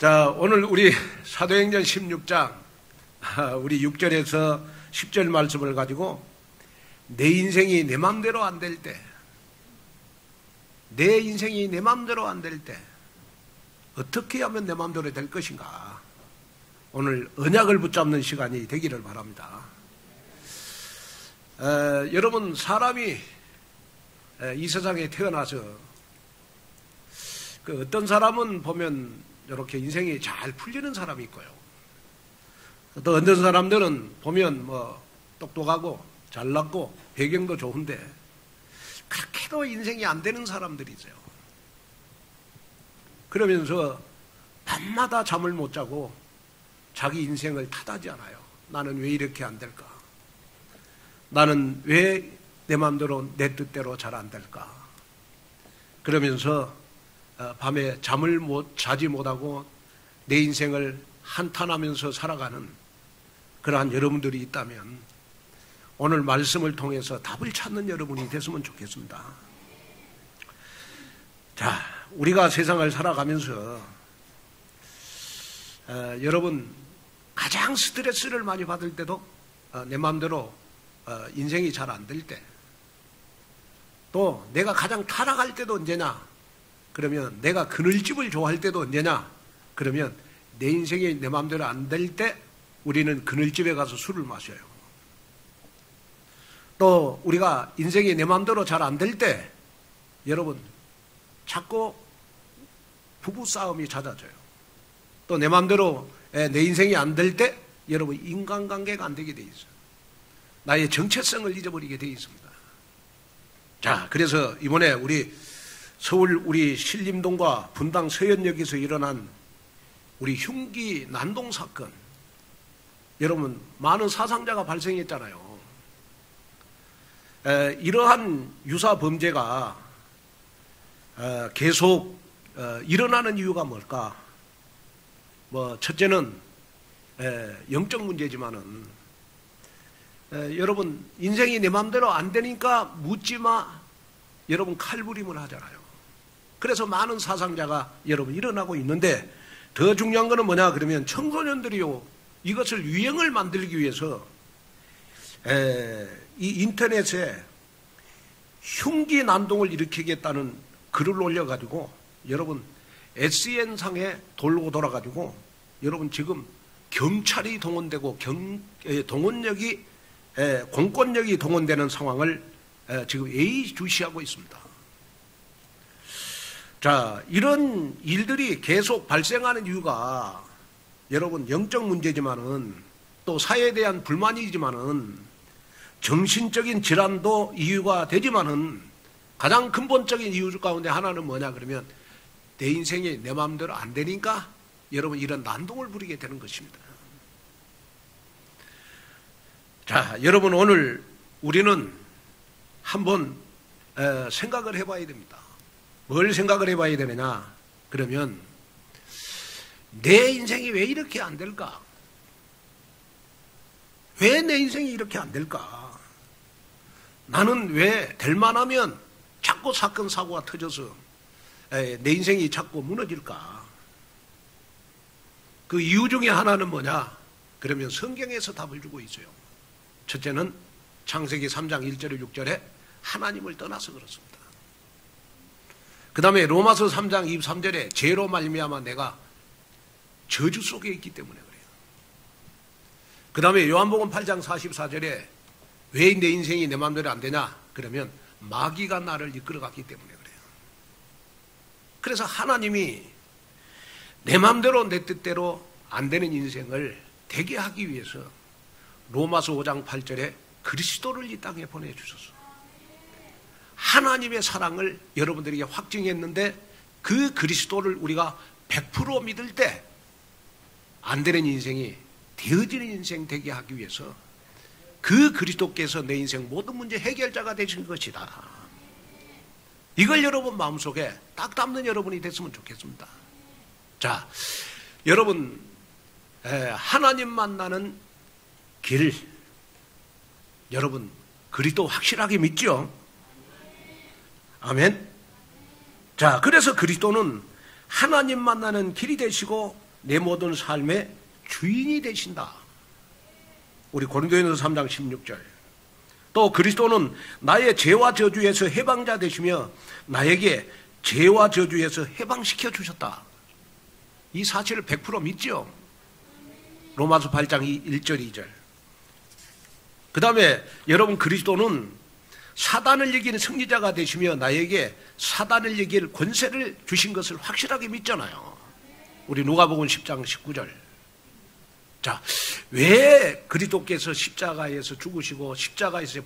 자, 오늘 우리 사도행전 16장 우리 6절에서 10절 말씀을 가지고 내 인생이 내 맘대로 안 될 때, 내 인생이 내 맘대로 안 될 때 어떻게 하면 내 맘대로 될 것인가, 오늘 언약을 붙잡는 시간이 되기를 바랍니다. 여러분, 사람이 이 세상에 태어나서 어떤 사람은 보면 이렇게 인생이 잘 풀리는 사람이 있고요. 또 어떤 사람들은 보면 똑똑하고 잘났고 배경도 좋은데 그렇게도 인생이 안 되는 사람들이 있어요. 그러면서 밤마다 잠을 못 자고 자기 인생을 탓하지 않아요. 나는 왜 이렇게 안 될까? 나는 왜 내 마음대로 내 뜻대로 잘 안 될까? 그러면서 밤에 잠을 자지 못하고 내 인생을 한탄하면서 살아가는 그러한 여러분들이 있다면 오늘 말씀을 통해서 답을 찾는 여러분이 됐으면 좋겠습니다. 자, 우리가 세상을 살아가면서 여러분, 가장 스트레스를 많이 받을 때도 내 마음대로 인생이 잘 안 될 때, 또 내가 가장 타락할 때도 언제냐? 그러면 내가 그늘집을 좋아할 때도 언제냐? 그러면 내 인생이 내 마음대로 안 될 때 우리는 그늘집에 가서 술을 마셔요. 또 우리가 인생이 내 마음대로 잘 안 될 때 여러분 자꾸 부부싸움이 잦아져요. 또 내 마음대로 내 인생이 안 될 때 여러분 인간관계가 안 되게 돼 있어요. 나의 정체성을 잊어버리게 돼 있습니다. 자, 그래서 이번에 서울 우리 신림동과 분당 서현역에서 일어난 우리 흉기 난동 사건, 여러분 많은 사상자가 발생했잖아요. 이러한 유사 범죄가 계속 일어나는 이유가 뭘까? 첫째는 영적 문제지만은 여러분, 인생이 내 마음대로 안 되니까 묻지마 여러분 칼부림을 하잖아요. 그래서 많은 사상자가 여러분 일어나고 있는데, 더 중요한 거는 뭐냐 그러면 청소년들이요, 이것을 유행을 만들기 위해서 이 인터넷에 흉기 난동을 일으키겠다는 글을 올려가지고 여러분 SN상에 돌고 돌아가지고 여러분 지금 경찰이 동원되고 동원력이 공권력이 동원되는 상황을 지금 예의주시하고 있습니다. 자, 이런 일들이 계속 발생하는 이유가 여러분 영적 문제지만은 또 사회에 대한 불만이지만은 정신적인 질환도 이유가 되지만은 가장 근본적인 이유 가운데 하나는 뭐냐 그러면 내 인생이 내 마음대로 안 되니까 여러분 이런 난동을 부리게 되는 것입니다. 자, 여러분 오늘 우리는 한번 생각을 해봐야 됩니다. 뭘 생각을 해봐야 되느냐 그러면 내 인생이 왜 이렇게 안 될까? 왜 내 인생이 이렇게 안 될까? 나는 왜 될 만하면 자꾸 사건 사고가 터져서 내 인생이 자꾸 무너질까? 그 이유 중에 하나는 뭐냐? 그러면 성경에서 답을 주고 있어요. 첫째는 창세기 3장 1절에 6절에 하나님을 떠나서 그렇습니다. 그 다음에 로마서 3장 23절에 죄로 말미암아 내가 저주 속에 있기 때문에 그래요. 그 다음에 요한복음 8장 44절에 왜 내 인생이 내 마음대로 안 되냐 그러면 마귀가 나를 이끌어갔기 때문에 그래요. 그래서 하나님이 내 마음대로 내 뜻대로 안 되는 인생을 되게 하기 위해서 로마서 5장 8절에 그리스도를 이 땅에 보내주셨어. 하나님의 사랑을 여러분들에게 확증했는데 그 그리스도를 우리가 100% 믿을 때 안 되는 인생이 되어지는 인생 되게 하기 위해서 그 그리스도께서 내 인생 모든 문제 해결자가 되신 것이다. 이걸 여러분 마음속에 딱 담는 여러분이 됐으면 좋겠습니다. 자, 여러분 하나님 만나는 길, 여러분 그리스도 확실하게 믿죠? 아멘. 자, 그래서 그리스도는 하나님 만나는 길이 되시고 내 모든 삶의 주인이 되신다. 우리 고린도전서 3장 16절. 또 그리스도는 나의 죄와 저주에서 해방자 되시며 나에게 죄와 저주에서 해방시켜 주셨다. 이 사실을 100% 믿죠. 로마서 8장 1절 2절. 그 다음에 여러분, 그리스도는 사단을 이기는 승리자가 되시며 나에게 사단을 이길 권세를 주신 것을 확실하게 믿잖아요. 우리 누가복음 10장 19절. 자, 왜 그리스도께서 십자가에서 죽으시고 십자가에서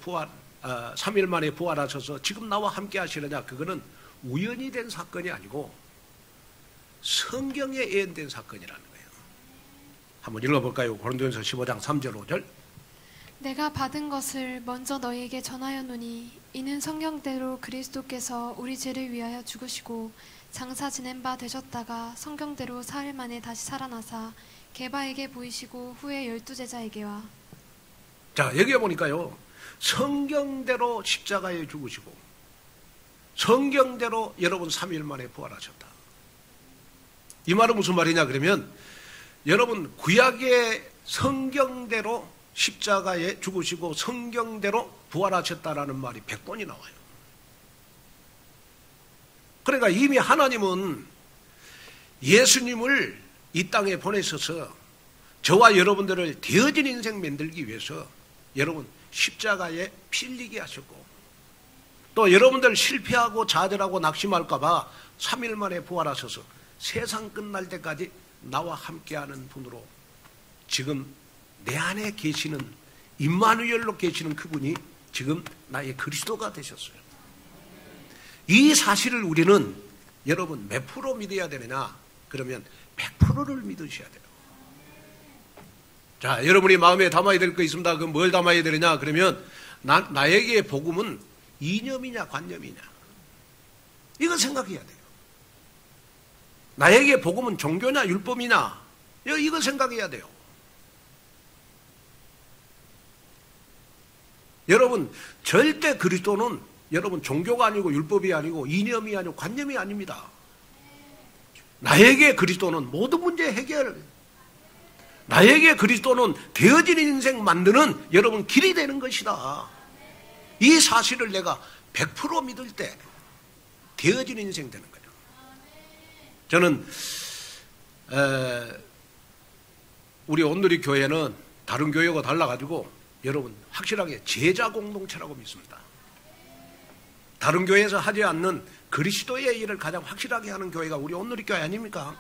3일 만에 부활하셔서 지금 나와 함께 하시느냐? 그거는 우연히 된 사건이 아니고 성경에 예언된 사건이라는 거예요. 한번 읽어볼까요? 고린도전서 15장 3절 5절. 내가 받은 것을 먼저 너희에게 전하였노니 이는 성경대로 그리스도께서 우리 죄를 위하여 죽으시고 장사 지낸 바 되셨다가 성경대로 4일 만에 다시 살아나사 게바에게 보이시고 후에 12제자에게와. 자, 여기에 보니까요, 성경대로 십자가에 죽으시고 성경대로 여러분 3일 만에 부활하셨다. 이 말은 무슨 말이냐 그러면, 여러분 구약의 성경대로 십자가에 죽으시고 성경대로 부활하셨다라는 말이 100번이 나와요. 그러니까 이미 하나님은 예수님을 이 땅에 보내셔서 저와 여러분들을 되어진 인생 만들기 위해서 여러분 십자가에 피 흘리게 하셨고, 또 여러분들 실패하고 좌절하고 낙심할까봐 3일 만에 부활하셔서 세상 끝날 때까지 나와 함께하는 분으로 지금 내 안에 계시는 임마누엘로 계시는 그분이 지금 나의 그리스도가 되셨어요. 이 사실을 우리는 여러분 몇 프로 믿어야 되느냐? 그러면 100%를 믿으셔야 돼요. 자, 여러분이 마음에 담아야 될 거 있습니다. 그럼 뭘 담아야 되느냐? 그러면 나에게 복음은 이념이냐 관념이냐, 이거 생각해야 돼요. 나에게 복음은 종교냐 율법이냐, 이거 생각해야 돼요. 여러분, 절대 그리스도는 여러분 종교가 아니고 율법이 아니고 이념이 아니고 관념이 아닙니다. 나에게 그리스도는 모든 문제 해결, 나에게 그리스도는 되어진 인생 만드는 여러분 길이 되는 것이다. 이 사실을 내가 100% 믿을 때 되어진 인생 되는 거죠. 저는 우리 온누리 교회는 다른 교회하고 달라가지고 여러분 확실하게 제자 공동체라고 믿습니다. 다른 교회에서 하지 않는 그리스도의 일을 가장 확실하게 하는 교회가 우리 온누리 교회 아닙니까?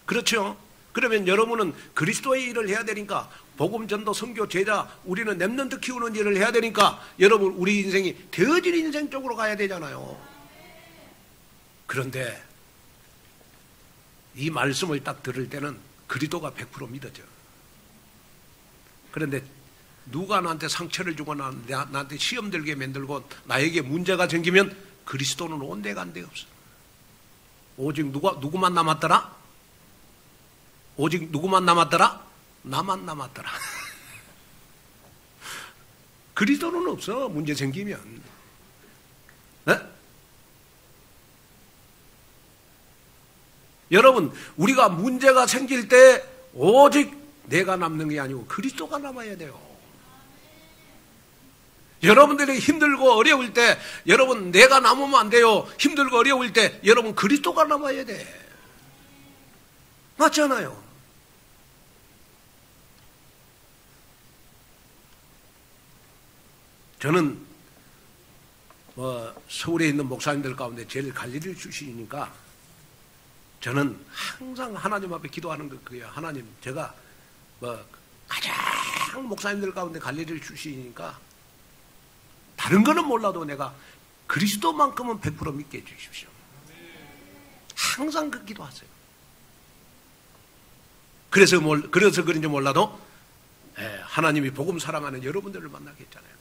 그렇죠? 그러면 여러분은 그리스도의 일을 해야 되니까, 복음 전도 선교 제자, 우리는 렘넌트 키우는 일을 해야 되니까 여러분 우리 인생이 되어진 인생 쪽으로 가야 되잖아요. 그런데 이 말씀을 딱 들을 때는 그리스도가 100% 믿어져. 그런데 누가 나한테 상처를 주거나 나한테 시험 들게 만들고 나에게 문제가 생기면 그리스도는 온데간데 없어. 오직 누구만 남았더라? 오직 누구만 남았더라? 나만 남았더라. 그리스도는 없어, 문제 생기면. 네? 여러분, 우리가 문제가 생길 때 오직 내가 남는 게 아니고 그리스도가 남아야 돼요. 여러분들이 힘들고 어려울 때 여러분 내가 남으면 안 돼요. 힘들고 어려울 때 여러분 그리스도가 남아야 돼. 맞잖아요. 저는 서울에 있는 목사님들 가운데 제일 관리를 주시니까 저는 항상 하나님 앞에 기도하는 거예요. 하나님, 제가 가장 목사님들 가운데 관리를 주시니까 다른 거는 몰라도 내가 그리스도만큼은 100% 믿게 해주십시오. 항상 그 기도하세요. 그래서 그런지 몰라도 하나님이 복음 사랑하는 여러분들을 만나게 했잖아요.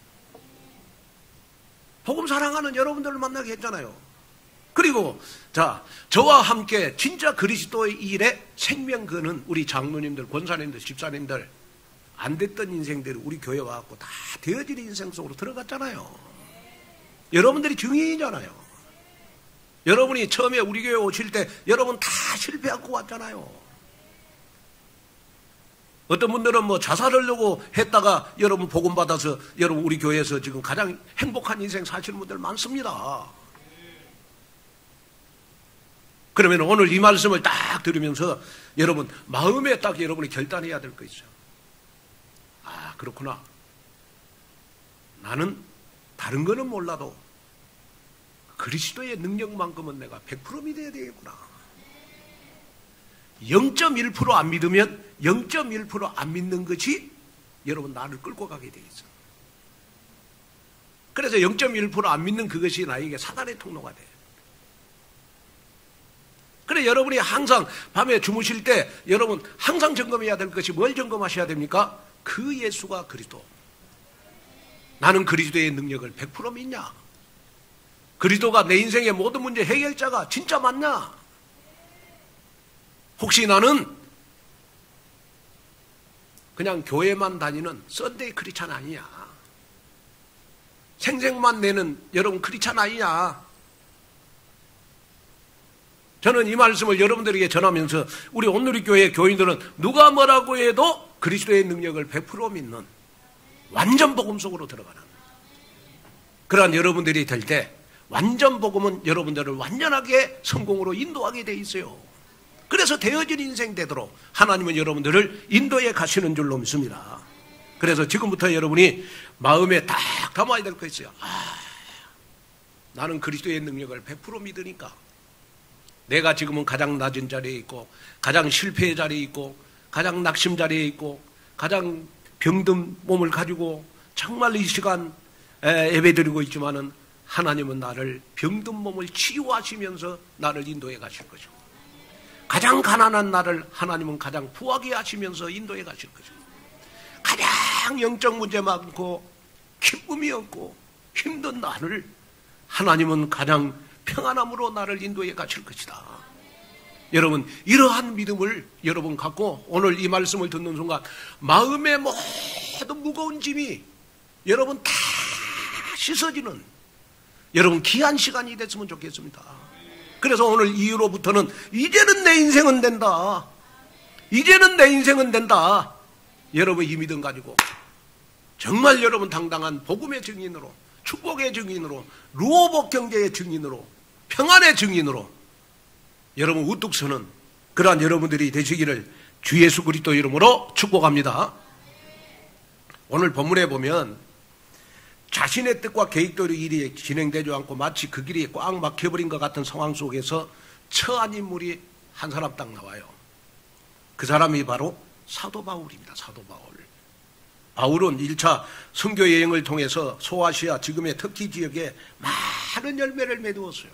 복음 사랑하는 여러분들을 만나게 했잖아요. 그리고 저와 함께 진짜 그리스도의 일에 생명 거는 우리 장로님들, 권사님들, 집사님들, 안 됐던 인생들이 우리 교회 와갖고 다 되어진 인생 속으로 들어갔잖아요. 여러분들이 증인이잖아요. 여러분이 처음에 우리 교회 오실 때 여러분 다 실패하고 왔잖아요. 어떤 분들은 뭐 자살하려고 했다가 여러분 복음 받아서 여러분 우리 교회에서 지금 가장 행복한 인생 사시는 분들 많습니다. 그러면 오늘 이 말씀을 딱 들으면서 여러분 마음에 딱 여러분이 결단해야 될 거 있어요. 아, 그렇구나. 나는 다른 거는 몰라도 그리스도의 능력만큼은 내가 100% 믿어야 되겠구나. 0.1% 안 믿으면 0.1% 안 믿는 것이 여러분 나를 끌고 가게 돼 있어. 그래서 0.1% 안 믿는 그것이 나에게 사단의 통로가 돼. 그래 여러분이 항상 밤에 주무실 때 여러분 항상 점검해야 될 것이 뭘 점검하셔야 됩니까? 그 예수가 그리스도. 나는 그리스도의 능력을 100% 믿냐? 그리스도가 내 인생의 모든 문제 해결자가 진짜 맞냐? 혹시 나는 그냥 교회만 다니는 썬데이 크리스찬 아니냐? 생색만 내는 여러분 크리스찬 아니냐? 저는 이 말씀을 여러분들에게 전하면서 우리 온누리 교회 교인들은 누가 뭐라고 해도 그리스도의 능력을 100% 믿는 완전 복음 속으로 들어가는 그러한 여러분들이 될 때 완전 복음은 여러분들을 완전하게 성공으로 인도하게 돼 있어요. 그래서 되어진 인생 되도록 하나님은 여러분들을 인도해 가시는 줄로 믿습니다. 그래서 지금부터 여러분이 마음에 딱 담아야 될 거 있어요. 아, 나는 그리스도의 능력을 100% 믿으니까 내가 지금은 가장 낮은 자리에 있고 가장 실패의 자리에 있고 가장 낙심 자리에 있고 가장 병든 몸을 가지고 정말 이 시간 예배드리고 있지만은 하나님은 나를 병든 몸을 치유하시면서 나를 인도해 가실 거죠. 가장 가난한 나를 하나님은 가장 부하게 하시면서 인도해 가실 거죠. 가장 영적 문제 많고 기쁨이 없고 힘든 나를 하나님은 가장 평안함으로 나를 인도해 가실 것이다. 여러분 이러한 믿음을 여러분 갖고 오늘 이 말씀을 듣는 순간 마음의 모든 무거운 짐이 여러분 다 씻어지는 여러분 귀한 시간이 됐으면 좋겠습니다. 그래서 오늘 이후로부터는 이제는 내 인생은 된다. 이제는 내 인생은 된다. 여러분 이 믿음 가지고 정말 여러분 당당한 복음의 증인으로 축복의 증인으로 루어복 경제의 증인으로 평안의 증인으로 여러분 우뚝 서는 그러한 여러분들이 되시기를 주 예수 그리스도 이름으로 축복합니다. 오늘 본문에 보면 자신의 뜻과 계획대로 일이 진행되지 않고 마치 그 길이 꽉 막혀버린 것 같은 상황 속에서 처한 인물이 한 사람 딱 나와요. 그 사람이 바로 사도 바울입니다. 사도 바울. 바울은 1차 선교 여행을 통해서 소아시아 지금의 터키 지역에 많은 열매를 맺었어요.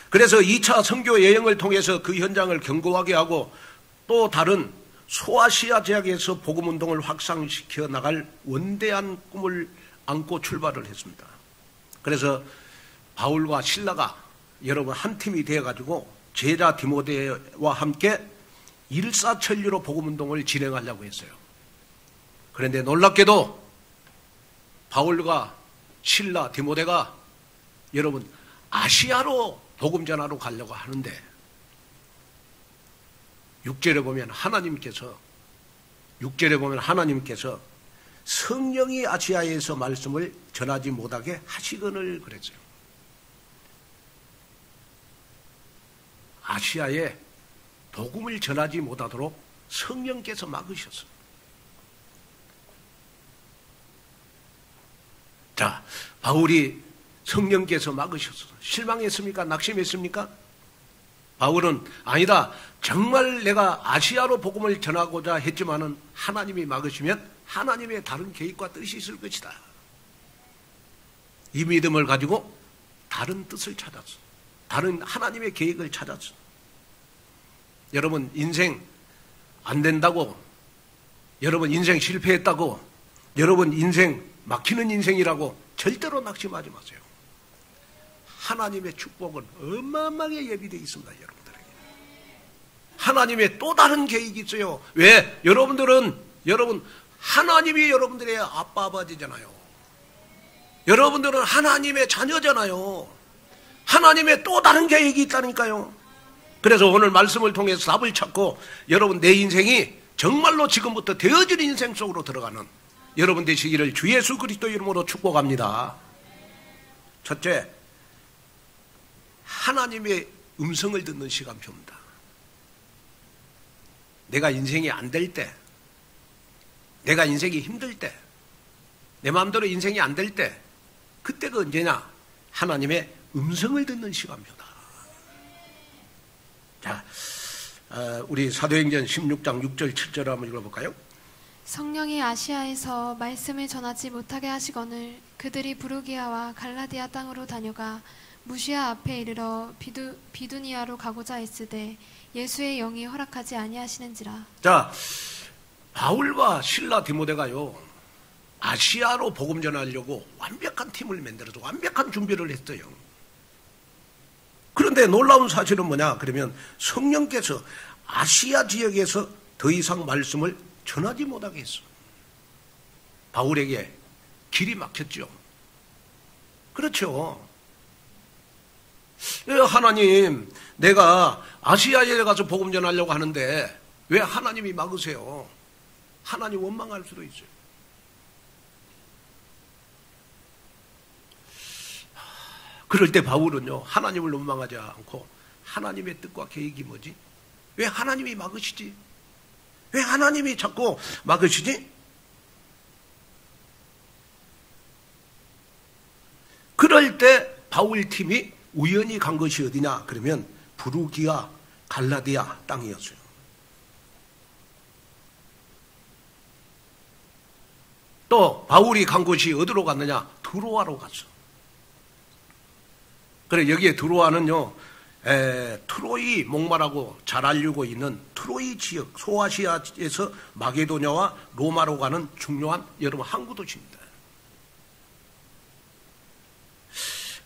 그래서 2차 선교 여행을 통해서 그 현장을 견고하게 하고 또 다른 소아시아 지역에서 복음운동을 확산시켜 나갈 원대한 꿈을 안고 출발을 했습니다. 그래서 바울과 실라가 여러분 한 팀이 되어가지고 제자 디모데와 함께 일사천리로 복음운동을 진행하려고 했어요. 그런데 놀랍게도 바울과 실라, 디모데가 여러분 아시아로 복음 전하러 가려고 하는데 6절에 보면 하나님께서 성령이 아시아에서 말씀을 전하지 못하게 하시거늘 그랬어요. 아시아에 복음을 전하지 못하도록 성령께서 막으셨어요. 자, 바울이 성령께서 막으셨어요. 실망했습니까? 낙심했습니까? 바울은 아니다. 정말 내가 아시아로 복음을 전하고자 했지만은 하나님이 막으시면 하나님의 다른 계획과 뜻이 있을 것이다. 이 믿음을 가지고 다른 뜻을 찾았어. 다른 하나님의 계획을 찾았어. 여러분 인생 안 된다고, 여러분 인생 실패했다고, 여러분 인생 막히는 인생이라고 절대로 낙심하지 마세요. 하나님의 축복은 어마어마하게 예비되어 있습니다. 여러분들에게 하나님의 또 다른 계획이 있어요. 왜? 여러분 하나님이 여러분들의 아빠 아버지잖아요. 여러분들은 하나님의 자녀잖아요. 하나님의 또 다른 계획이 있다니까요. 그래서 오늘 말씀을 통해서 답을 찾고 여러분 내 인생이 정말로 지금부터 되어질 인생 속으로 들어가는 여러분 되시기를 주 예수 그리스도 이름으로 축복합니다. 첫째, 하나님의 음성을 듣는 시간표입니다. 내가 인생이 안 될 때, 내가 인생이 힘들 때, 내 마음대로 인생이 안 될 때, 그때가 언제냐? 하나님의 음성을 듣는 시간표다. 자, 우리 사도행전 16장 6절 7절을 한번 읽어볼까요? 성령이 아시아에서 말씀을 전하지 못하게 하시거늘 그들이 부르기아와 갈라디아 땅으로 다녀가 무시아 앞에 이르러 비두니아로 가고자 했으되 예수의 영이 허락하지 아니하시는지라. 자, 바울과 실라 디모데가요, 아시아로 복음 전하려고 완벽한 팀을 만들어서 완벽한 준비를 했어요. 그런데 놀라운 사실은 뭐냐? 그러면 성령께서 아시아 지역에서 더 이상 말씀을 전하지 못하게 했어. 바울에게 길이 막혔죠. 그렇죠. 하나님, 내가 아시아에 가서 복음 전하려고 하는데 왜 하나님이 막으세요? 하나님 원망할 수도 있어요. 그럴 때 바울은요, 하나님을 원망하지 않고 하나님의 뜻과 계획이 뭐지? 왜 하나님이 막으시지? 왜 하나님이 자꾸 막으시지? 그럴 때 바울 팀이 우연히 간 것이 어디냐? 그러면 부르기아, 갈라디아 땅이었어요. 또 바울이 간 곳이 어디로 갔느냐? 드로아로 갔어. 그래, 여기에 드로아는요, 트로이 목마라고 잘 알리고 있는 트로이 지역, 소아시아에서 마게도냐와 로마로 가는 중요한 여러분 항구 도시입니다.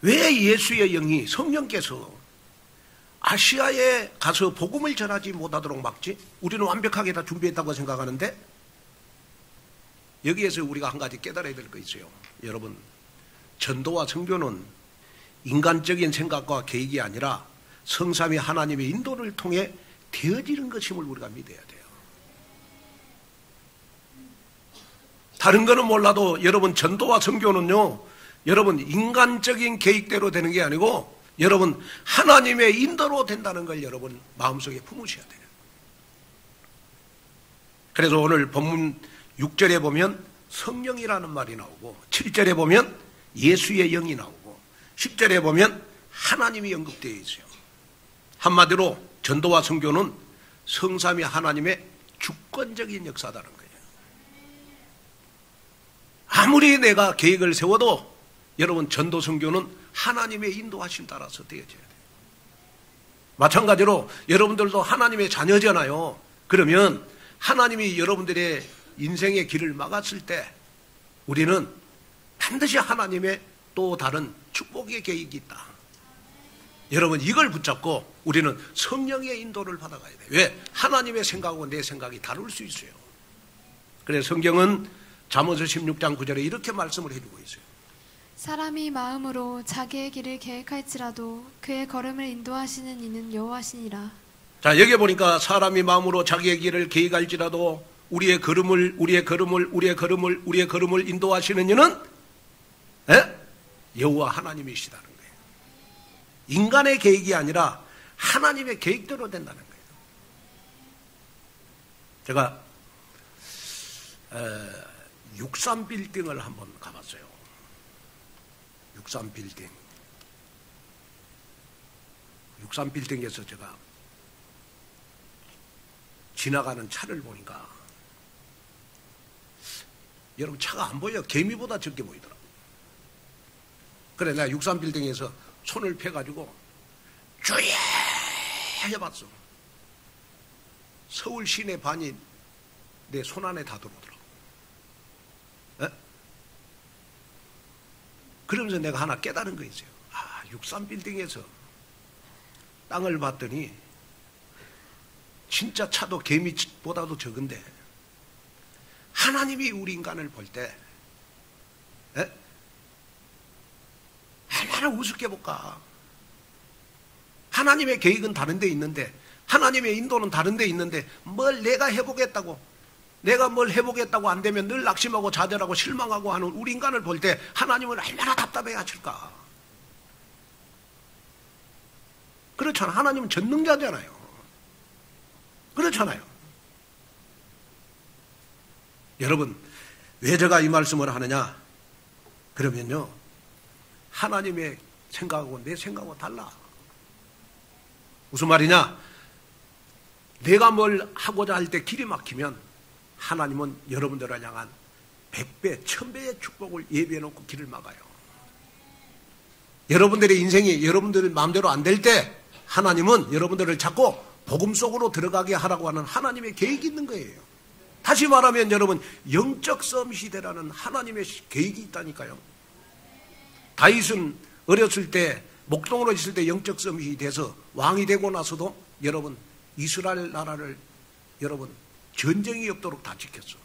왜 예수의 영이 성령께서 아시아에 가서 복음을 전하지 못하도록 막지? 우리는 완벽하게 다 준비했다고 생각하는데 여기에서 우리가 한 가지 깨달아야 될 거 있어요. 여러분, 전도와 선교는 인간적인 생각과 계획이 아니라 성삼위 하나님의 인도를 통해 되어지는 것임을 우리가 믿어야 돼요. 다른 거는 몰라도 여러분 전도와 선교는요, 여러분 인간적인 계획대로 되는 게 아니고 여러분 하나님의 인도로 된다는 걸 여러분 마음속에 품으셔야 돼요. 그래서 오늘 본문 6절에 보면 성령이라는 말이 나오고 7절에 보면 예수의 영이 나오고 10절에 보면 하나님이 언급되어 있어요. 한마디로 전도와 선교는 성삼위 하나님의 주권적인 역사다는 거예요. 아무리 내가 계획을 세워도 여러분 전도 선교는 하나님의 인도하심 따라서 되어져야 돼요. 마찬가지로 여러분들도 하나님의 자녀잖아요. 그러면 하나님이 여러분들의 인생의 길을 막았을 때 우리는 반드시 하나님의 또 다른 축복의 계획이 있다. 여러분 이걸 붙잡고 우리는 성령의 인도를 받아가야 돼요. 왜? 하나님의 생각하고 내 생각이 다를 수 있어요. 그래서 성경은 잠언서 16장 9절에 이렇게 말씀을 해주고 있어요. 사람이 마음으로 자기의 길을 계획할지라도 그의 걸음을 인도하시는 이는 여호와시니라. 자, 여기 보니까 사람이 마음으로 자기의 길을 계획할지라도 우리의 걸음을 인도하시는 이는 여호와 하나님이시다는 거예요. 인간의 계획이 아니라 하나님의 계획대로 된다는 거예요. 제가 63빌딩을 한번 가봤어요. 63빌딩. 63빌딩에서 제가 지나가는 차를 보니까 여러분 차가 안 보여요. 개미보다 적게 보이더라고요. 그래 내가 63빌딩에서 손을 펴가지고 쭈야 해봤어. 서울 시내 반이 내 손 안에 다 들어오더라고. 그러면서 내가 하나 깨달은 거 있어요. 63빌딩에서 땅을 봤더니 진짜 차도 개미보다도 적은데 하나님이 우리 인간을 볼 때 얼마나 우습게 볼까. 하나님의 계획은 다른 데 있는데 하나님의 인도는 다른 데 있는데 뭘 내가 해보겠다고, 내가 뭘 해보겠다고 안 되면 늘 낙심하고 좌절하고 실망하고 하는 우리 인간을 볼 때 하나님은 얼마나 답답해 하실까. 그렇잖아. 하나님은 전능자잖아요. 그렇잖아요. 여러분, 왜 제가 이 말씀을 하느냐? 그러면요, 하나님의 생각하고 내 생각하고 달라. 무슨 말이냐? 내가 뭘 하고자 할 때 길이 막히면 하나님은 여러분들을 향한 100배, 1000배의 축복을 예비해놓고 길을 막아요. 여러분들의 인생이 여러분들 마음대로 안 될 때 하나님은 여러분들을 자꾸 복음 속으로 들어가게 하라고 하는 하나님의 계획이 있는 거예요. 다시 말하면 여러분, 영적 싸움 시대라는 하나님의 계획이 있다니까요. 다윗은 어렸을 때 목동으로 있을 때 영적 싸움 시대에서 왕이 되고 나서도 여러분 이스라엘 나라를 여러분 전쟁이 없도록 다 지켰어.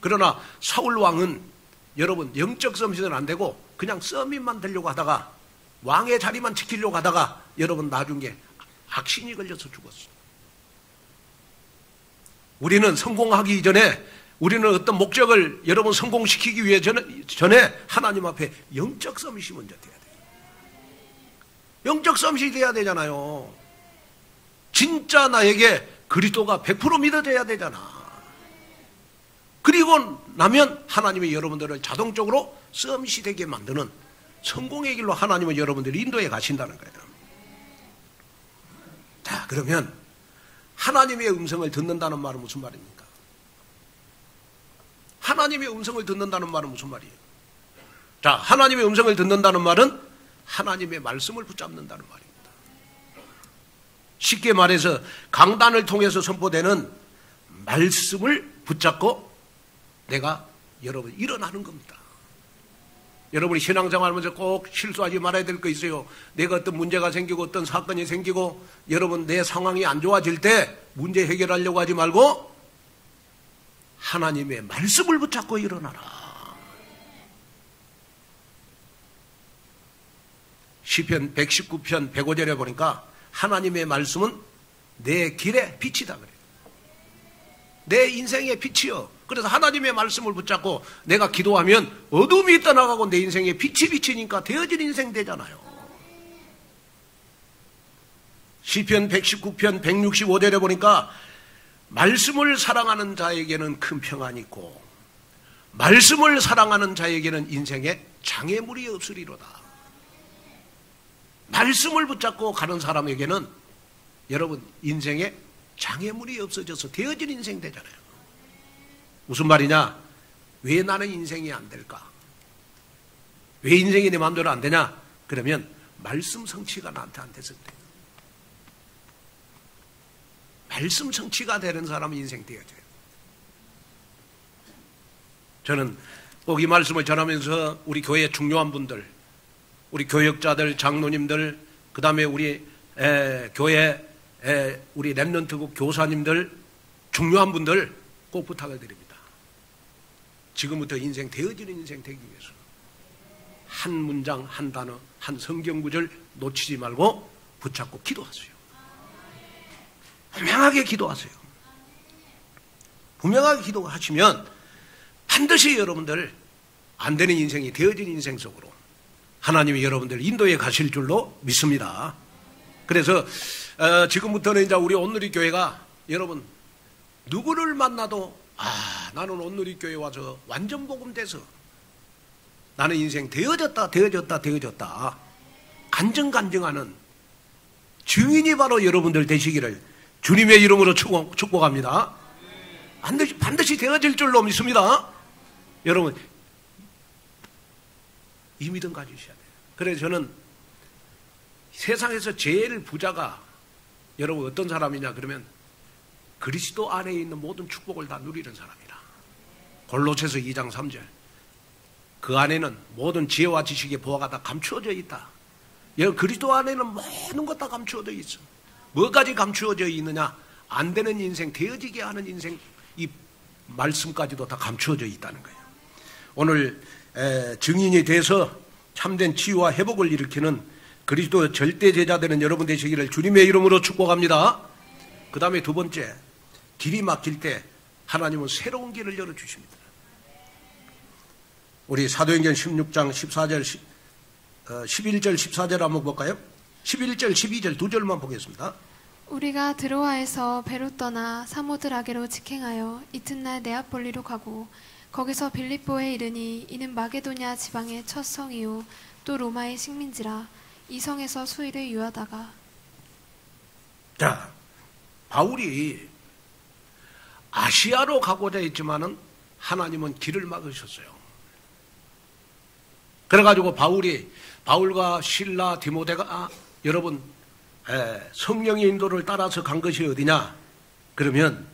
그러나 사울 왕은 여러분 영적 싸움 시대는 안 되고 그냥 싸움만 되려고 하다가 왕의 자리만 지키려고 하다가 여러분 나중에 악신이 걸려서 죽었어. 우리는 성공하기 전에, 우리는 어떤 목적을 여러분 성공시키기 위해 전에 하나님 앞에 영적 싸움이 먼저 돼야 돼요. 영적 싸움이 돼야 되잖아요. 진짜 나에게 그리스도가 100% 믿어져야 되잖아. 그리고 나면 하나님이 여러분들을 자동적으로 싸움이 되게 만드는 성공의 길로 하나님은 여러분들을 인도해 가신다는 거예요. 자, 그러면 하나님의 음성을 듣는다는 말은 무슨 말입니까? 하나님의 음성을 듣는다는 말은 무슨 말이에요? 자, 하나님의 음성을 듣는다는 말은 하나님의 말씀을 붙잡는다는 말입니다. 쉽게 말해서 강단을 통해서 선포되는 말씀을 붙잡고 내가 여러분 일어나는 겁니다. 여러분이 신앙생활하면서 꼭 실수하지 말아야 될 거 있어요. 내가 어떤 문제가 생기고 어떤 사건이 생기고 여러분 내 상황이 안 좋아질 때 문제 해결하려고 하지 말고 하나님의 말씀을 붙잡고 일어나라. 시편 119편 105절에 보니까 하나님의 말씀은 내 길의 빛이다 그래요. 내 인생의 빛이요. 그래서 하나님의 말씀을 붙잡고 내가 기도하면 어둠이 떠나가고 내 인생에 빛이 비치니까 되어진 인생 되잖아요. 시편 119편 165절에 보니까 말씀을 사랑하는 자에게는 큰 평안이 있고 말씀을 사랑하는 자에게는 인생에 장애물이 없으리로다. 말씀을 붙잡고 가는 사람에게는 여러분 인생에 장애물이 없어져서 되어진 인생 되잖아요. 무슨 말이냐? 왜 나는 인생이 안 될까? 왜 인생이 내 마음대로 안 되냐? 그러면 말씀 성취가 나한테 안 돼서 그래요. 말씀 성취가 되는 사람은 인생 되어져요. 저는 꼭 이 말씀을 전하면서 우리 교회의 중요한 분들, 우리 교역자들, 장로님들, 그 다음에 우리 교회 우리 랩런트국 교사님들, 중요한 분들 꼭 부탁을 드립니다. 지금부터 인생 되어지는 인생 되기 위해서 한 문장, 한 단어, 한 성경 구절 놓치지 말고 붙잡고 기도하세요. 분명하게 기도하세요. 분명하게 기도하시면 반드시 여러분들 안 되는 인생이 되어진 인생 속으로 하나님이 여러분들 인도해 가실 줄로 믿습니다. 그래서 지금부터는 이제 우리 온누리 교회가 여러분 누구를 만나도 나는 온누리 교회 와서 완전 복음 돼서 나는 인생 되어졌다 간증하는 증인이 바로 여러분들 되시기를 주님의 이름으로 축복합니다. 반드시 되어질 줄로 믿습니다. 여러분 이 믿음 가지셔야 돼요. 그래서 저는 세상에서 제일 부자가 여러분 어떤 사람이냐 그러면 그리스도 안에 있는 모든 축복을 다 누리는 사람이라. 골로새서 2장 3절. 그 안에는 모든 지혜와 지식의 보화가 다 감추어져 있다. 그리스도 안에는 모든 것 다 감추어져 있어. 뭐까지 감추어져 있느냐? 안 되는 인생, 되어지게 하는 인생, 이 말씀까지도 다 감추어져 있다는 거예요. 오늘 증인이 돼서 참된 치유와 회복을 일으키는 그리스도 절대 제자 되는 여러분 되시기를 주님의 이름으로 축복합니다. 그 다음에 두 번째, 길이 막힐 때 하나님은 새로운 길을 열어주십니다. 우리 사도행전 16장 14절, 11절, 14절 한번 볼까요? 11절, 12절 두 절만 보겠습니다. 우리가 드로아에서 배로 떠나 사모드라게로 직행하여 이튿날 네아폴리로 가고 거기서 빌립보에 이르니 이는 마게도냐 지방의 첫 성이요 또 로마의 식민지라. 이 성에서 수일을 유하다가. 자, 바울이 아시아로 가고자 했지만은 하나님은 길을 막으셨어요. 그래가지고 바울과 실라, 디모데가 여러분 성령의 인도를 따라서 간 것이 어디냐? 그러면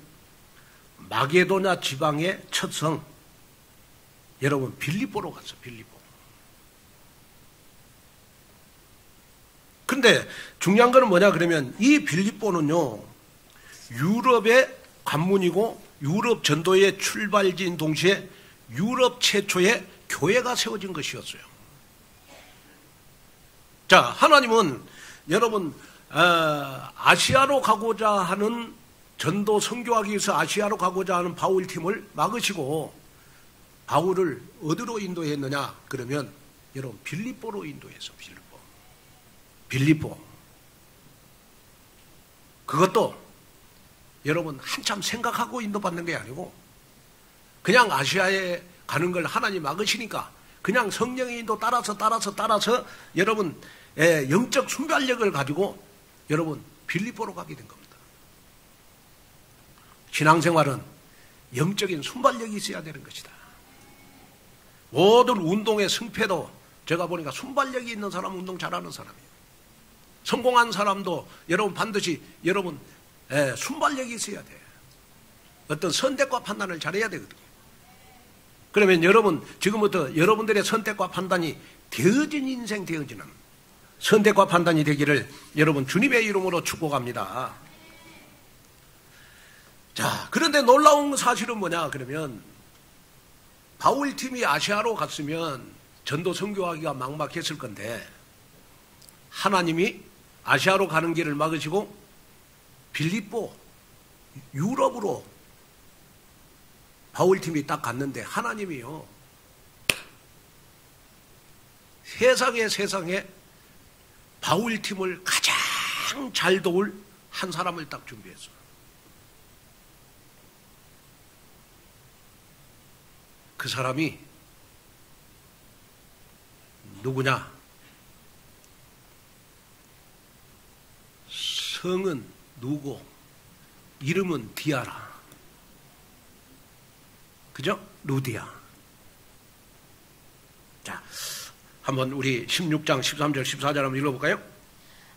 마게도냐 지방의 첫 성, 여러분 빌립보로 갔어. 빌립보. 근데 중요한 거는 뭐냐 그러면 이 빌립보는요, 유럽의 관문이고 유럽 전도의 출발지인 동시에 유럽 최초의 교회가 세워진 것이었어요. 자, 하나님은 여러분 아시아로 가고자 하는 전도 선교하기 위해서 아시아로 가고자 하는 바울 팀을 막으시고 바울을 어디로 인도했느냐 그러면 여러분 빌립보로 인도해서 빌립보. 그것도 여러분 한참 생각하고 인도받는 게 아니고 그냥 아시아에 가는 걸 하나님 막으시니까 그냥 성령의 인도 따라서 여러분 영적 순발력을 가지고 여러분 빌립보로 가게 된 겁니다. 신앙생활은 영적인 순발력이 있어야 되는 것이다. 모든 운동의 승패도 제가 보니까 순발력이 있는 사람, 운동 잘하는 사람이에요. 성공한 사람도 여러분 반드시 여러분 순발력이 있어야 돼. 어떤 선택과 판단을 잘해야 되거든요. 그러면 여러분 지금부터 여러분들의 선택과 판단이 되어진 인생 되어지는 선택과 판단이 되기를 여러분 주님의 이름으로 축복합니다. 자, 그런데 놀라운 사실은 뭐냐 그러면 바울팀이 아시아로 갔으면 전도 선교하기가 막막했을 건데 하나님이 아시아로 가는 길을 막으시고 빌립보, 유럽으로 바울팀이 딱 갔는데 하나님이요, 세상에 바울팀을 가장 잘 도울 한 사람을 딱 준비했어요. 그 사람이 누구냐? 성은 누구? 이름은 디아라. 그죠? 루디아. 자, 한번 우리 16장 13절 14절 한번 읽어볼까요?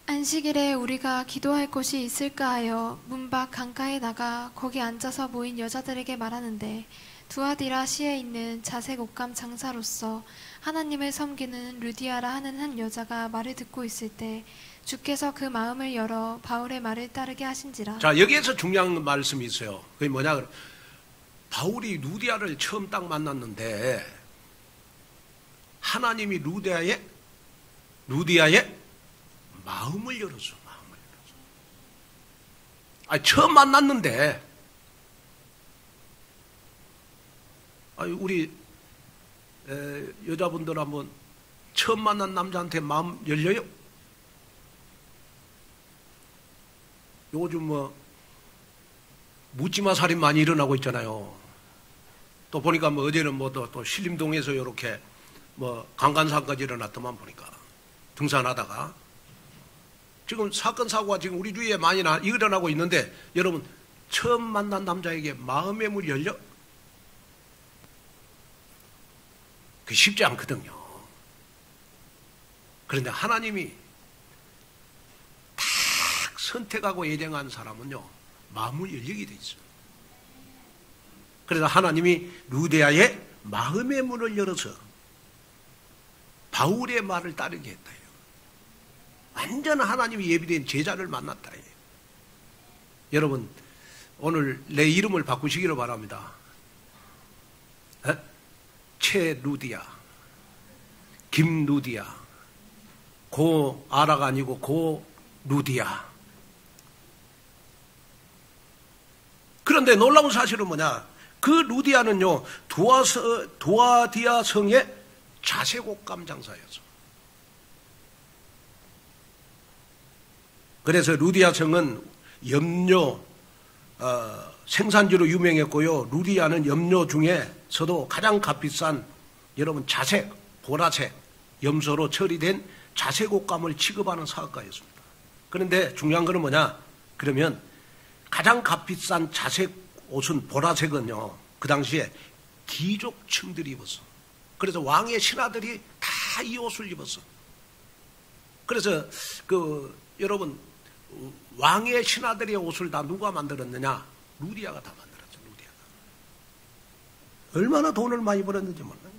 안식일에 우리가 기도할 곳이 있을까 하여 문 밖 강가에 나가 거기 앉아서 모인 여자들에게 말하는데 두아디라 시에 있는 자색 옷감 장사로서 하나님을 섬기는 루디아라 하는 한 여자가 말을 듣고 있을 때 주께서 그 마음을 열어 바울의 말을 따르게 하신지라. 자, 여기에서 중요한 말씀이 있어요. 그게 뭐냐? 바울이 루디아를 처음 딱 만났는데 하나님이 루디아의 마음을 열었어. 아니, 처음 만났는데 우리 여자분들 한번 처음 만난 남자한테 마음 열려요? 요즘 묻지마 살인 많이 일어나고 있잖아요. 또 보니까 어제는 또 신림동에서 이렇게 강간사까지 일어났더만 보니까 등산하다가 지금 사건 사고가 지금 우리 주위에 많이 일어나고 있는데 여러분 처음 만난 남자에게 마음의 문이 열려? 그게 쉽지 않거든요. 그런데 하나님이 딱 선택하고 예정한 사람은요 마음을 열리게 돼 있어요. 그래서 하나님이 루디아의 마음의 문을 열어서 바울의 말을 따르게 했다. 완전 하나님이 예비된 제자를 만났다. 여러분 오늘 내 이름을 바꾸시기를 바랍니다. 최루디아, 김루디아, 고아라가 아니고 고루디아. 그런데 놀라운 사실은 뭐냐? 그 루디아는요, 도아디아 성의 자색옷감 장사였어. 그래서 루디아 성은 염료 생산지로 유명했고요. 루디아는 염료 중에서도 가장 값비싼 여러분 자색, 보라색, 염소로 처리된 자색옷감을 취급하는 사업가였습니다. 그런데 중요한 것은 뭐냐? 그러면 가장 값비싼 자색 옷은 보라색은요, 그 당시에 귀족층들이 입었어. 그래서 왕의 신하들이 다 이 옷을 입었어. 그래서 여러분 왕의 신하들의 옷을 다 누가 만들었느냐? 루디아가 다 만들었죠. 루디아가. 얼마나 돈을 많이 벌었는지 몰라요.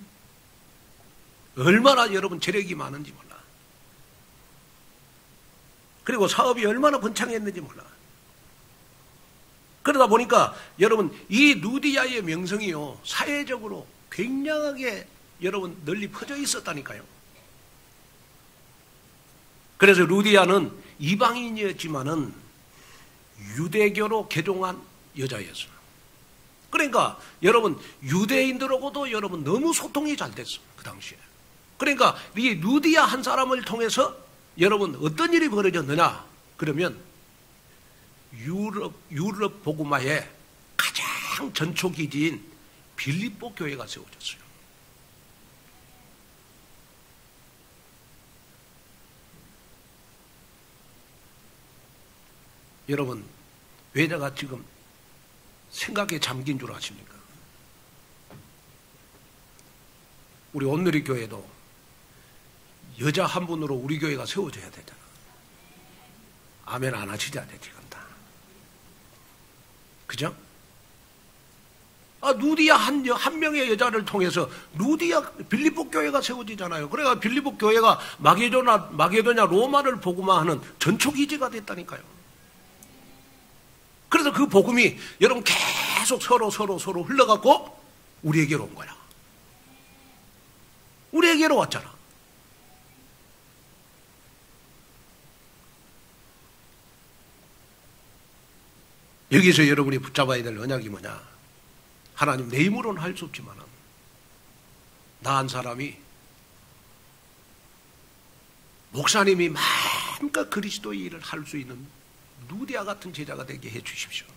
얼마나 여러분 재력이 많은지 몰라. 그리고 사업이 얼마나 번창했는지 몰라. 그러다 보니까 여러분 이 루디아의 명성이요, 사회적으로 굉장하게 여러분 널리 퍼져 있었다니까요. 그래서 루디아는 이방인이었지만은 유대교로 개종한 여자였어요. 그러니까 여러분 유대인들하고도 여러분 너무 소통이 잘 됐어요. 그 당시에. 그러니까 이 루디아 한 사람을 통해서 여러분 어떤 일이 벌어졌느냐? 그러면 유럽 복음화의 가장 전초기지인 빌립보 교회가 세워졌어요. 여러분, 왜 내가 지금 생각에 잠긴 줄 아십니까? 우리 온누리 교회도 여자 한 분으로 우리 교회가 세워져야 되잖아. 아멘 안 하시지 않아요, 지금 다. 그죠? 루디아 한 명의 여자를 통해서 빌립보 교회가 세워지잖아요. 그래가 빌립보 교회가 마게도냐 로마를 복음화하는 전초기지가 됐다니까요. 그래서 그 복음이 여러분 계속 서로 흘러가고 우리에게로 온 거야. 우리에게로 왔잖아. 여기서 여러분이 붙잡아야 될 언약이 뭐냐? 하나님 내 힘으로는 할 수 없지만 나 한 사람이 목사님이 마음껏 그리스도의 일을 할 수 있는 루디아 같은 제자가 되게 해 주십시오.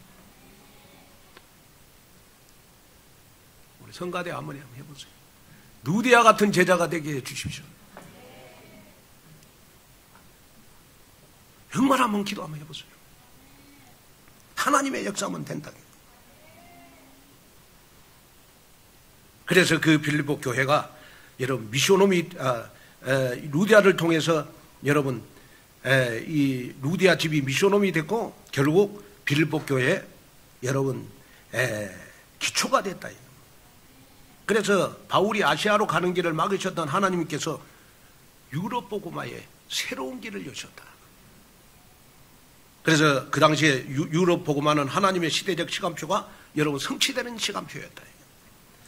우리 성가대 한번 해보세요. 루디아 같은 제자가 되게 해 주십시오. 정말 한번 기도 한번 해보세요. 하나님의 역사하면 된다. 그래서 그 빌립보 교회가 여러분 미쇼노미 루디아를 통해서 여러분 이 루디아 집이 미쇼놈이 됐고 결국 빌립보 교회 여러분 기초가 됐다. 그래서 바울이 아시아로 가는 길을 막으셨던 하나님께서 유럽 복음화에 새로운 길을 여셨다. 그래서 그 당시에 유럽 복음화는 하나님의 시대적 시간표가 여러분 성취되는 시간표였다.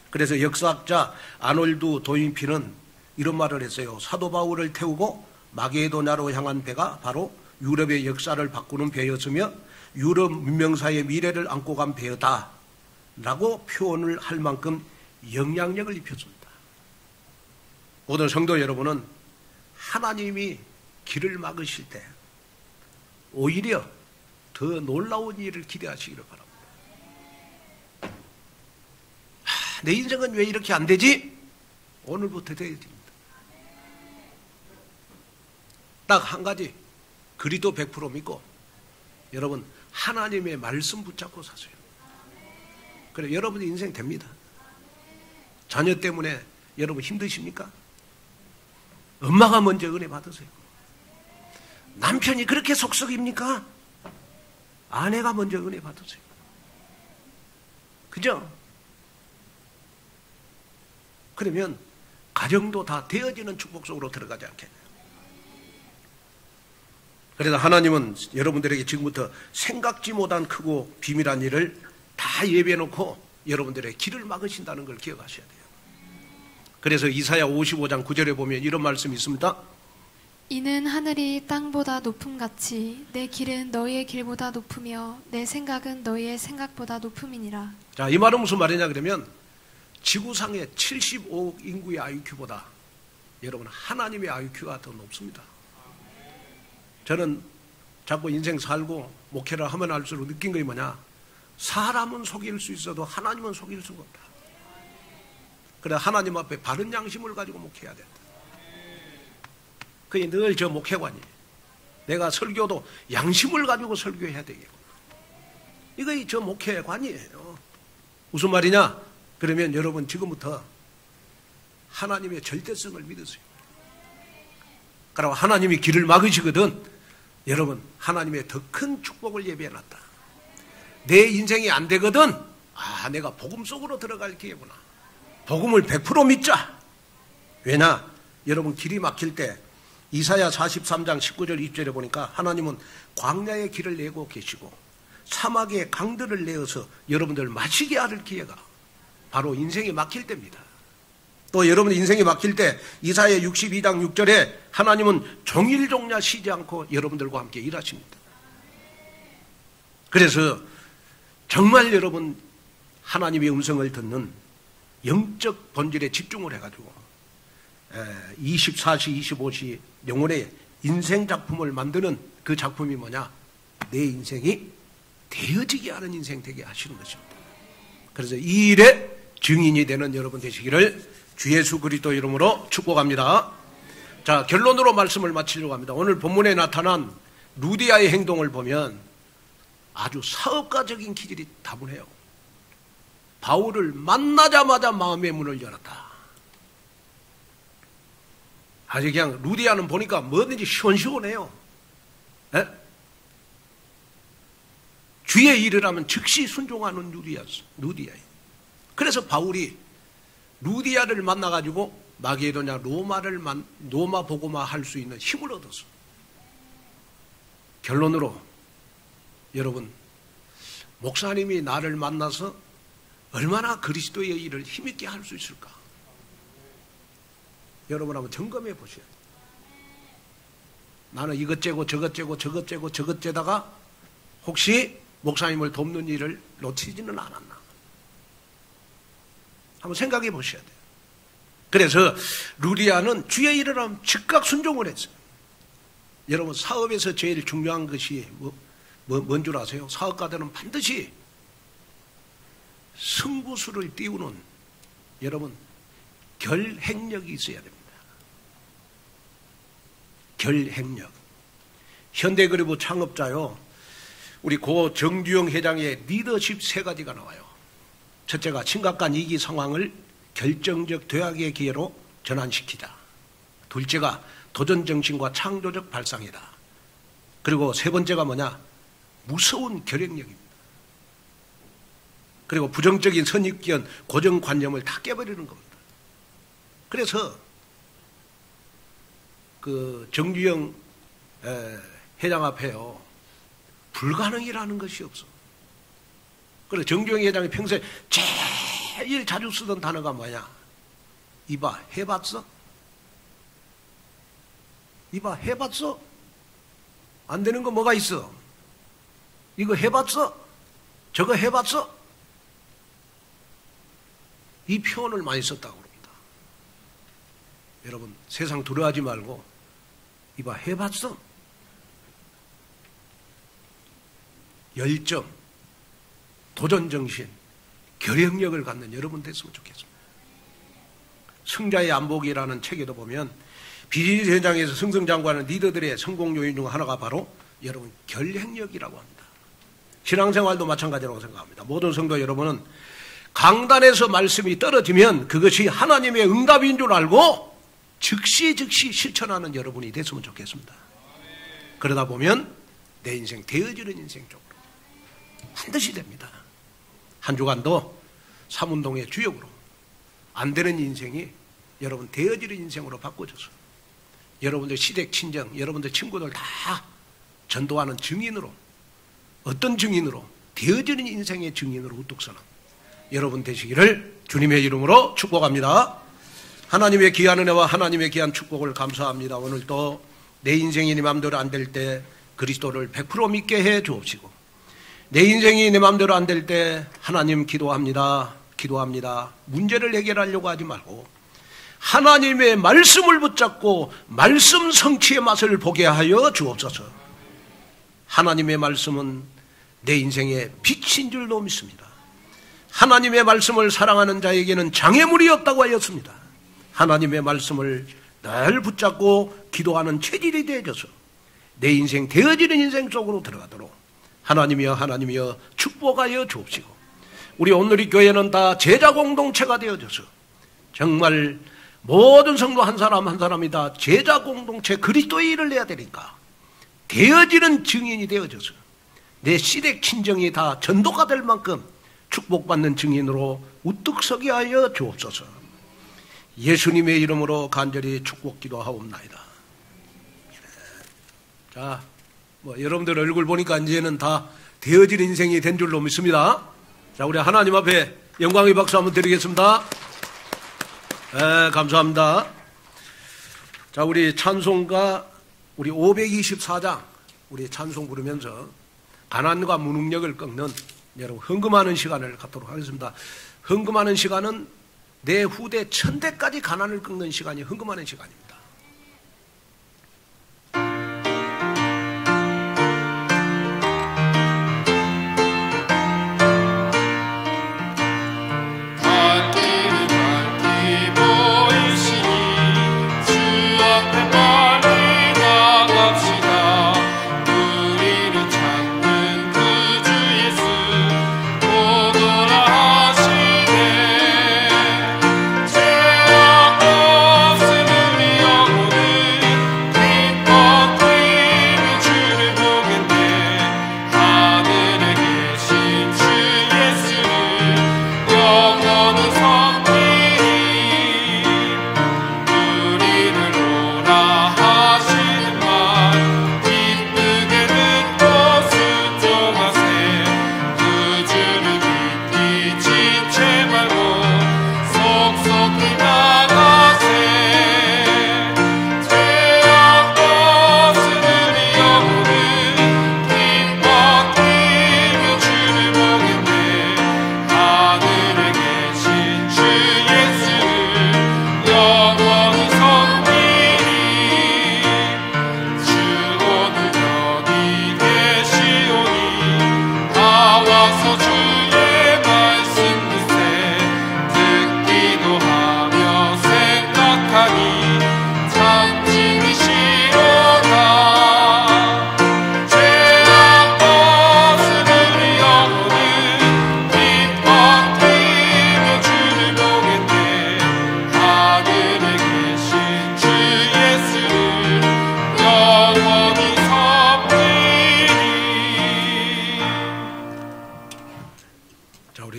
그래서 역사학자 아놀드 도인피는 이런 말을 했어요. 사도 바울을 태우고 마게도냐로 향한 배가 바로 유럽의 역사를 바꾸는 배였으며 유럽 문명사의 미래를 안고 간 배였다 라고 표현을 할 만큼 영향력을 입혔습니다. 오늘 성도 여러분은 하나님이 길을 막으실 때 오히려 더 놀라운 일을 기대하시기를 바랍니다. 내 인생은 왜 이렇게 안 되지? 오늘부터 돼야 됩니다. 딱 한 가지, 그리도 100% 믿고 여러분 하나님의 말씀 붙잡고 사세요. 그래 여러분의 인생 됩니다. 자녀 때문에 여러분 힘드십니까? 엄마가 먼저 은혜 받으세요. 남편이 그렇게 속썩입니까? 아내가 먼저 은혜 받으세요. 그죠? 그러면 가정도 다 되어지는 축복 속으로 들어가지 않겠나요? 그래서 하나님은 여러분들에게 지금부터 생각지 못한 크고 비밀한 일을 다 예비해놓고 여러분들의 길을 막으신다는 걸 기억하셔야 돼요. 그래서 이사야 55장 9절에 보면 이런 말씀이 있습니다. 이는 하늘이 땅보다 높음같이 내 길은 너희의 길보다 높으며 내 생각은 너희의 생각보다 높음이니라. 자, 이 말은 무슨 말이냐 그러면 지구상의 75억 인구의 IQ보다 여러분 하나님의 IQ가 더 높습니다. 저는 자꾸 인생 살고 목회를 하면 할수록 느낀 것이 뭐냐, 사람은 속일 수 있어도 하나님은 속일 수가 없다. 그래 하나님 앞에 바른 양심을 가지고 목회해야 된다. 그게 늘 저 목회관이 내가 설교도 양심을 가지고 설교해야 되겠구나. 이거 저 목회관이에요. 무슨 말이냐? 그러면 여러분 지금부터 하나님의 절대성을 믿으세요. 그러고 하나님이 길을 막으시거든 여러분 하나님의 더 큰 축복을 예비해놨다. 내 인생이 안 되거든 내가 복음 속으로 들어갈 기회구나. 복음을 100% 믿자. 왜냐? 여러분 길이 막힐 때 이사야 43장 19절 20절에 보니까 하나님은 광야의 길을 내고 계시고 사막의 강들을 내어서 여러분들 마시게 할 기회가 바로 인생이 막힐 때입니다. 또 여러분 인생이 막힐 때 이사야 62장 6절에 하나님은 종일종야 쉬지 않고 여러분들과 함께 일하십니다. 그래서 정말 여러분 하나님의 음성을 듣는 영적 본질에 집중을 해가지고 24시 25시 영혼의 인생 작품을 만드는 그 작품이 뭐냐? 내 인생이 되어지게 하는 인생 되게 하시는 것입니다. 그래서 이 일의 증인이 되는 여러분 되시기를 주 예수 그리스도 이름으로 축복합니다. 자, 결론으로 말씀을 마치려고 합니다. 오늘 본문에 나타난 루디아의 행동을 보면 아주 사업가적인 기질이 다분해요. 바울을 만나자마자 마음의 문을 열었다. 아주 그냥 루디아는 보니까 뭐든지 시원시원해요. 에? 주의 일을 하면 즉시 순종하는 루디아예요. 그래서 바울이 루디아를 만나가지고 마게도냐 로마 복음화 할 수 있는 힘을 얻었어. 결론으로 여러분 목사님이 나를 만나서 얼마나 그리스도의 일을 힘있게 할 수 있을까? 여러분 한번 점검해 보셔야 돼요. 나는 이것 째고 저것 째고 저것 째고 저것 째다가 혹시 목사님을 돕는 일을 놓치지는 않았나? 한번 생각해 보셔야 돼요. 그래서 루디아는 주의 일을 하면 즉각 순종을 했어요. 여러분 사업에서 제일 중요한 것이 뭔 줄 아세요? 사업가들은 반드시 승부수를 띄우는 여러분 결행력이 있어야 됩니다. 결행력. 현대그룹 창업자요. 우리 고 정주영 회장의 리더십 3가지가 나와요. 첫째가 심각한 위기 상황을 결정적 도약의 기회로 전환시키자. 둘째가 도전정신과 창조적 발상이다. 그리고 세 번째가 뭐냐? 무서운 결행력입니다. 그리고 부정적인 선입견, 고정관념을 다 깨버리는 겁니다. 그래서 그 정주영 회장 앞에요. 불가능이라는 것이 없어. 그래서 정주영 회장이 평소에 제일 자주 쓰던 단어가 뭐냐? 이봐, 해봤어? 이봐, 해봤어? 안 되는 거 뭐가 있어? 이거 해봤어? 저거 해봤어? 이 표현을 많이 썼다고 그럽니다. 여러분, 세상 두려워하지 말고, 이봐, 해봤어? 열정, 도전정신, 결행력을 갖는 여러분 됐으면 좋겠습니다. 승자의 안복이라는 책에도 보면 비즈니스 현장에서 승승장구하는 리더들의 성공 요인 중 하나가 바로 여러분 결행력이라고 합니다. 신앙생활도 마찬가지라고 생각합니다. 모든 성도 여러분은 강단에서 말씀이 떨어지면 그것이 하나님의 응답인 줄 알고 즉시 실천하는 여러분이 됐으면 좋겠습니다. 그러다 보면 내 인생 되어지는 인생 쪽으로 반드시 됩니다. 한 주간도 삼운동의 주역으로 안 되는 인생이 여러분 되어지는 인생으로 바꿔줘서 여러분들 시댁 친정, 여러분들 친구들 다 전도하는 증인으로, 어떤 증인으로? 되어지는 인생의 증인으로 우뚝 서는 여러분 되시기를 주님의 이름으로 축복합니다. 하나님의 귀한 은혜와 하나님의 귀한 축복을 감사합니다. 오늘 또 내 인생이 내 마음대로 안 될 때 그리스도를 100% 믿게 해 주옵시고, 내 인생이 내 마음대로 안 될 때 하나님 기도합니다. 문제를 해결하려고 하지 말고 하나님의 말씀을 붙잡고 말씀 성취의 맛을 보게 하여 주옵소서. 하나님의 말씀은 내 인생의 빛인 줄로 믿습니다. 하나님의 말씀을 사랑하는 자에게는 장애물이 없다고 하였습니다. 하나님의 말씀을 늘 붙잡고 기도하는 체질이 되어져서 내 인생 되어지는 인생 속으로 들어가도록 하나님이여 축복하여 주옵시고, 우리 오늘의 교회는 다 제자 공동체가 되어져서 정말 모든 성도 한 사람 한 사람이 다 제자 공동체 그리스도의 일을 해야 되니까 되어지는 증인이 되어져서 내 시댁 친정이 다 전도가 될 만큼 축복받는 증인으로 우뚝 서게 하여 주옵소서. 예수님의 이름으로 간절히 축복 기도하옵나이다. 자, 여러분들 얼굴 보니까 이제는 다 되어진 인생이 된 줄로 믿습니다. 자, 우리 하나님 앞에 영광의 박수 한번 드리겠습니다. 감사합니다. 자, 우리 찬송가 우리 524장 우리 찬송 부르면서 가난과 무능력을 꺾는 여러분 헌금하는 시간을 갖도록 하겠습니다. 헌금하는 시간은 내 후대 1000대까지 가난을 꺾는 시간이 헌금하는 시간입니다.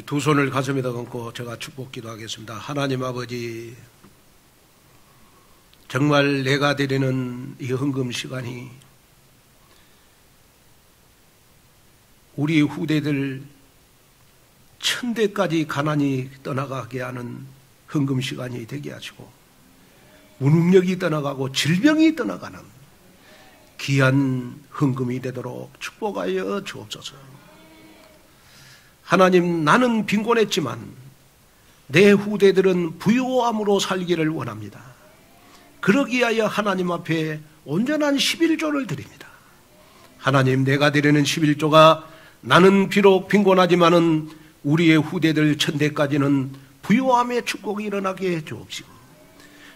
두 손을 가슴에다 얹고 제가 축복 기도하겠습니다. 하나님 아버지, 정말 내가 드리는 이 헌금 시간이 우리 후대들 1000대까지 가난이 떠나가게 하는 헌금 시간이 되게 하시고, 무능력이 떠나가고 질병이 떠나가는 귀한 헌금이 되도록 축복하여 주옵소서. 하나님, 나는 빈곤했지만 내 후대들은 부유함으로 살기를 원합니다. 그러기 위하여 하나님 앞에 온전한 11조를 드립니다. 하나님, 내가 드리는 11조가 나는 비록 빈곤하지만은 우리의 후대들 1000대까지는 부유함의 축복이 일어나게 해 주옵시고,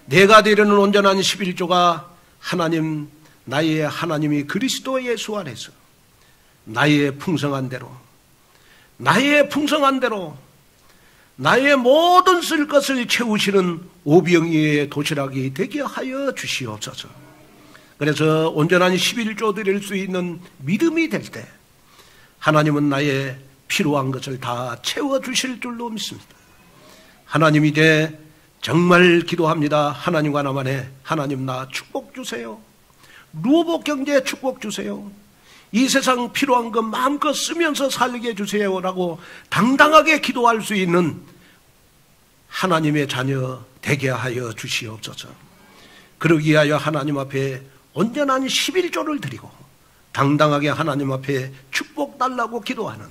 내가 드리는 온전한 11조가 하나님, 나의 하나님이 그리스도 예수 안에서 나의 풍성한 대로 나의 모든 쓸 것을 채우시는 오병이의 도시락이 되게 하여 주시옵소서. 그래서 온전한 11조 드릴 수 있는 믿음이 될 때 하나님은 나의 필요한 것을 다 채워주실 줄로 믿습니다. 하나님, 이제 정말 기도합니다. 하나님과 나만의 하나님, 나 축복 주세요. 루보 경제 축복 주세요. 이 세상 필요한 것 마음껏 쓰면서 살게 해주세요라고 당당하게 기도할 수 있는 하나님의 자녀 되게 하여 주시옵소서. 그러기 위하여 하나님 앞에 온전한 11조를 드리고 당당하게 하나님 앞에 축복 달라고 기도하는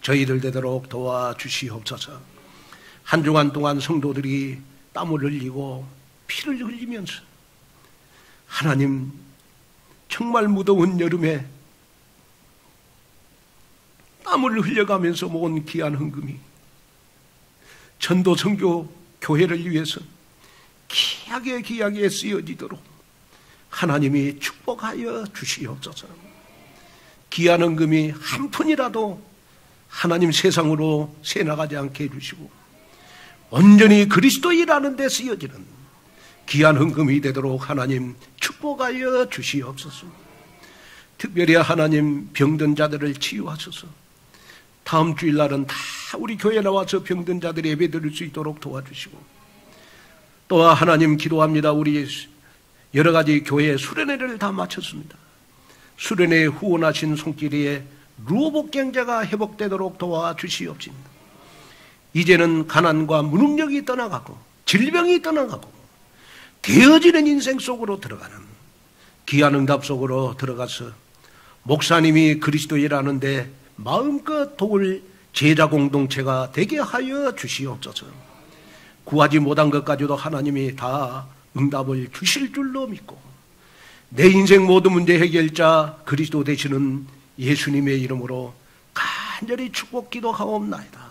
저희들 되도록 도와주시옵소서. 한 주간 동안 성도들이 땀을 흘리고 피를 흘리면서 하나님 정말 무더운 여름에 땀을 흘려가면서 모은 귀한 헌금이 전도 선교 교회를 위해서 귀하게 쓰여지도록 하나님이 축복하여 주시옵소서. 귀한 헌금이 한 푼이라도 하나님 세상으로 새나가지 않게 해주시고 온전히 그리스도인이라는 데 쓰여지는 귀한 헌금이 되도록 하나님 축복하여 주시옵소서. 특별히 하나님 병든 자들을 치유하소서. 다음 주일날은 다 우리 교회에 나와서 병든 자들이 예배 드릴 수 있도록 도와주시고, 또 하나님 기도합니다. 우리 여러 가지 교회 수련회를 다 마쳤습니다. 수련회에 후원하신 손길에 루어복 경제가 회복되도록 도와주시옵소서. 이제는 가난과 무능력이 떠나가고 질병이 떠나가고 되어지는 인생 속으로 들어가는 귀한 응답 속으로 들어가서 목사님이 그리스도인이라는데 마음껏 도울 제자 공동체가 되게 하여 주시옵소서. 구하지 못한 것까지도 하나님이 다 응답을 주실 줄로 믿고 내 인생 모든 문제 해결자 그리스도 되시는 예수님의 이름으로 간절히 축복 기도하옵나이다.